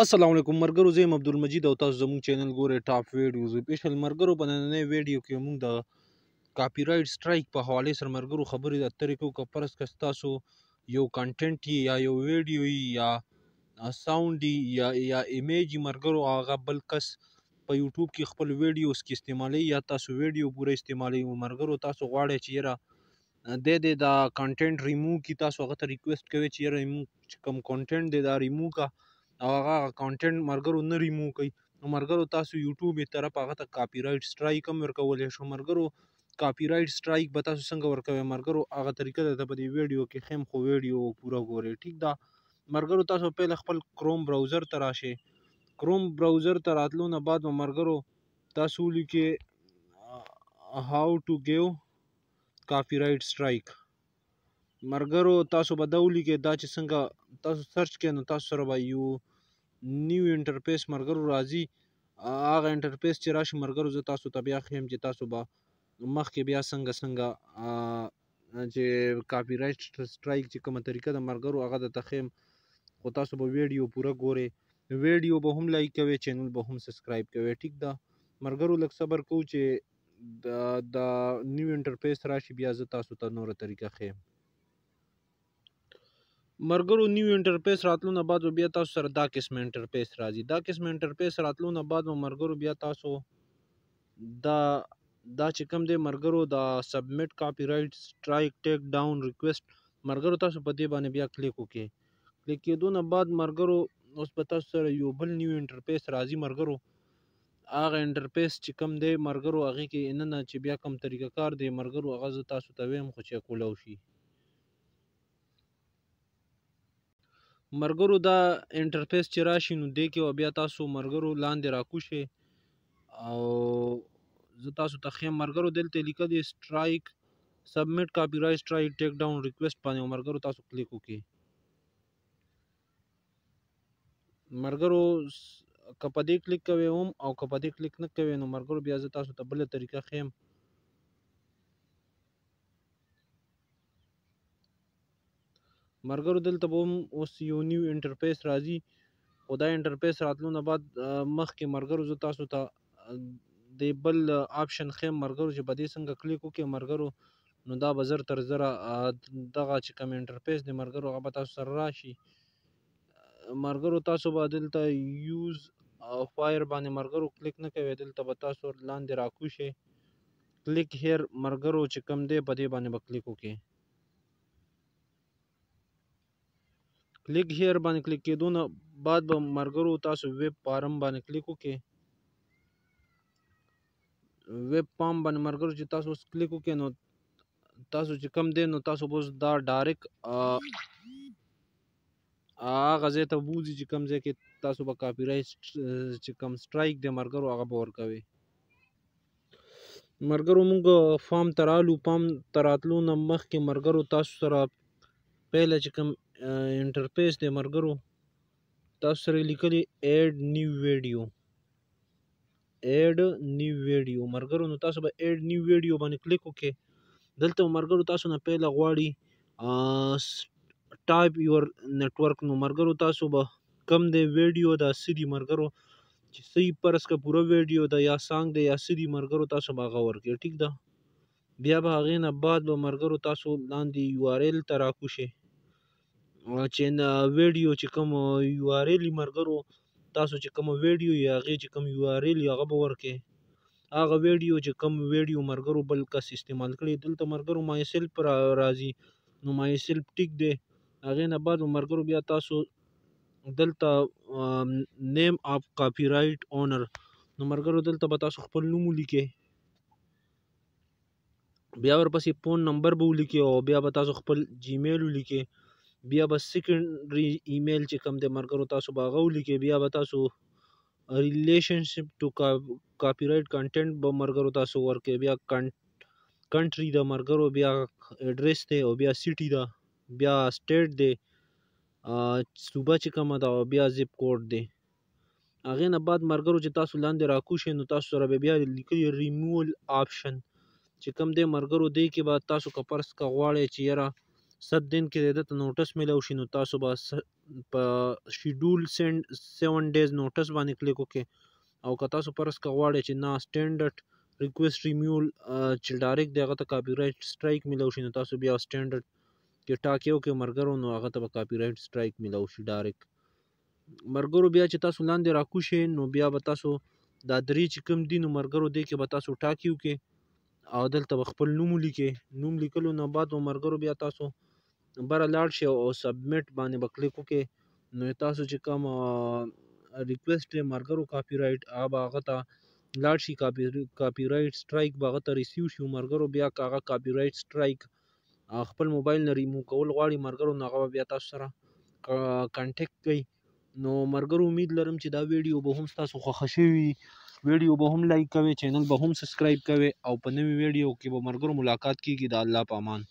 السلام علیکم مرګرو، زه یم عبدالمجید او تاسو زموږ چینل ګورئ ټاپ ویډیوز. سپیشل مرګرو په نننۍ ویډیو کې موږ د کاپی رایټ سټرایک په حوالې سره مرګرو خبرې اترې کوو. که فرض کړه تاسو یو کنټینټ یا یو ویډیو یا ساوند یا ایمیج مرګرو هغه بل کس په یوټیوب کې خپل ویډیوز کې استعمالوي یا تاسو ویډیو پوره استعمالوي، مرګرو تاسو غواړئ چې یاره دا کنټینټ ریموو کی، تاسو هغه ته ریکویسټ کوئ چې یاره چې کوم کنټینټ دی دا ریموو کا، او هغه کنټینټ مرګرو نه ریموو کوي، نو مرګرو تاسو یوټیوب طرف هغه ته کاپی رایټ سټرایک هم ورکولی شو. مرګرو کاپی رایټ سټرایک به تاسو څنګه ورکوئ مرګرو، هغه طریقه درته په دې ویډیو کې ښیم، خو ویډیو پوره ګورئ. ټیک ده مرګرو، تاسو پهله خپل کروم براوزر ته راشئ. کروم براوزر ته راتلو نه بعد به مرګرو تاسو ولیکئ هاو ټو ګیو کاپی رایټ سټرایک. مرګرو تاسو به دا ولیکئ، دا چې څنګه تاسو سرچ کئ نو تاسو سره به یو نیو انټرفیس مرګرو راځي. هغه انټرفیس چې راشي مرګرو زه تاسو ته بیا ښیم چې تاسو به مخکې بیا څنګه چې کاپی رایټ سټرایک چې کومه طریقه ده مرګرو هغه درته ښیم، خو تاسو به ویډیو پوره ګورئ، ویډیو به هم لایک کوئ، چینل به هم سبسکرایب کوئ. ټیک ده مرګرو، لږ صبر کوو چې دا نیو انټرفیس راشي، بیا زه تاسو ته نوره طریقه ښیم. مرګرو نیو انټرفیس راتلو نه بعد بیا تاسو سره دا قسم انټرفیس راځي. دا قسم انټرفیس راتلو نه بعد مرګرو بیا تاسو دا چې کوم دی مرګرو دا سبمیټ کاپی رایټ سټرایک ټیک ډاون ریکویسټ مرګرو تاسو په دې باندې بیا کلیک وکړئ. کلیک کېدو نه بعد مرګرو اوس په تاسو سره یو بل نیو انټرفیس راځي. مرګرو هغه انټرفیس چې کوم دی مرګرو هغې کې اننه چې بیا کوم طریقه کار دی مرګرو هغه زه تاسو ته ویم، خو چې کولی شي مرګرو دا انټرفیس چې راشي نو دې کې بیا تاسو مرګرو لاندې راکوشئ او زه تاسو ته ښیم. مرګرو دلته لیکل دی سټرایک سبمیټ کاپی رایټ سټرایک ټیک ډاون ریکویسټ باندې مرګرو تاسو کلیک وکړئ. مرګرو که په دې کلیک کوئ هم او که په دې کلیک نه کوئ نو مرګرو بیا زه تاسو ته بله طریقه ښیم. مرګرو دلته به هم اوس یو نیو انټرفیس راځي، خو دا انټرفیس راتلو نه بعد مخکې مرګرو زه تاسو ته د بل آپشن ښیم مرګرو چې په دې څنګه کلیک وکړئ مرګرو نو دا به زر تر زره دغه چې کوم انټرفیس دی مرګرو هغه به تاسو سره راشي. مرګرو تاسو به دلته یوز فایر باندې مرګرو کلیک نه کوئ، دلته به تاسو لاندې راکوشئ، کلیک هیر مرګرو چې کوم دی په دې باندې به کلیک وکړئ. کلیک هیر باندې کلیک کېدو نه بعد به مرګرو تاسو ویب فارم باندې کلیک وکړئ. ویب فارم باندې مرګرو چې تاسو اوس کلیک وکړئ نو تاسو چې کوم دی نو تاسو به اوس دا ډایرکټ هغه ځای ته بوځي چې کوم ځای کې تاسو به کاپی رایټ چې کوم سټرایک دی مرګرو هغه به ورکوئ. مرګرو موږ فارم ته رالو، فارم ته راتلو نه مخکې مرګرو تاسو سره پهله چې کوم انټرفیس دی مرګرو تاسو سره لیکلي ایډ نیو ویډیو مرګرو نو تاسو به ایډ نیو ویډیو باندې کلیک وکړئ. دلته مرګرو تاسو نه پهله غواړي ټایپ یور نیټورک، نو مرګرو تاسو به کم دی ویډیو دا څه دي مرګرو چې صحیح فرض که پوره ویډیو ده یا سانګ دی یا څه دي مرګرو تاسو به هغه ورکړئ. ټیک ده بیا به هغې نه بعد به مرګرو تاسو لاندې یو آر ایل ته راکوشئ چې ویډیو چې کوم یو آر ایل مرګرو تاسو چې کوم ویډیو یا هغې چې کوم یو آر ایل هغه به ورکړئ. هغه ویډیو چې کوم ویډیو مرګرو بل کس استعمال کړي دلته مرګرو مای سیلف راځي، نو مای سیلف ټیک دی. هغې نه بعد مرګرو بیا تاسو دلته نیم آف کاپی رایټ اونر نو مرګرو دلته به تاسو خپل نوم ولیکئ، بیا ورپسې فون نمبر به ولیکئ او بیا به تاسو خپل جیمیل ولیکئ، بیا به سیکنډري ایمیل چې کوم دی مرګرو تاسو به هغه ولیکئ، بیا به تاسو ریلیشنشپ ټو کاپی رایټ کنټینټ به مرګرو تاسو ورکئ، بیا کنټري ده مرګرو، بیا ایډریس دی او بیا سیټي ده، بیا سټیټ دی، صوبه چې کومه ده او بیا زیپ کوډ دی. هغې نه بعد مرګرو چې تاسو لاندې راکوشئ نو تاسو سره به بیا لیکلي ریموول آپشن چې کوم دی مرګرو دی کې به تاسو که فرض که غواړئ چې یاره 7 दिन کې د نوټس ملو شي، نو تاسو به په شیډول سند 7 ډیز نوټس باندې کلیک وکړئ. او که تاسو پرس کا غواړئ چې نه سټینډرډ ریکویسټ ریمول چې ډایرکټ دغه ته کاپی رائټ سټرایک ملو شي، نو تاسو بیا سټینډرډ کې ټاک یو کې مرګرو، نو هغه ته به کاپی رائټ سټرایک ملو شي ډایرکټ. مرګرو بیا چې تاسو لاندې راکوشئ، نو بیا به تاسو دا درې چې کوم دي، نو مرګرو دې کې به تاسو ټاک یو کې او دلته به خپل نوم ولیکئ. نوم لیکلو نه بعد به مرګرو بیا تاسو بره لاړ شئ او سبمیټ باندې به کلیک وکړئ. نو تاسو چې کوم ریکویسټ یې مرګرو کاپی رائټ هغه ته لاړ شي، کاپی رائټ سټرایک به هغه ته ریسیو شي. مرګرو بیا که هغه کاپی رائټ سټرایک خپل موبایل نه ریموو کول غواړي مرګرو، نو هغه بیا تاسو سره کانټیکټ کوي. نو مرګرو امید لرم چې دا ویډیو به هم تاسو خوښه شوي وي. ویډیو به هم لایک کوئ، چینل به هم سبسکرایب کوئ او په نوي ویډیو کې به مرګرو ملاقات کیږي. د الله په امان.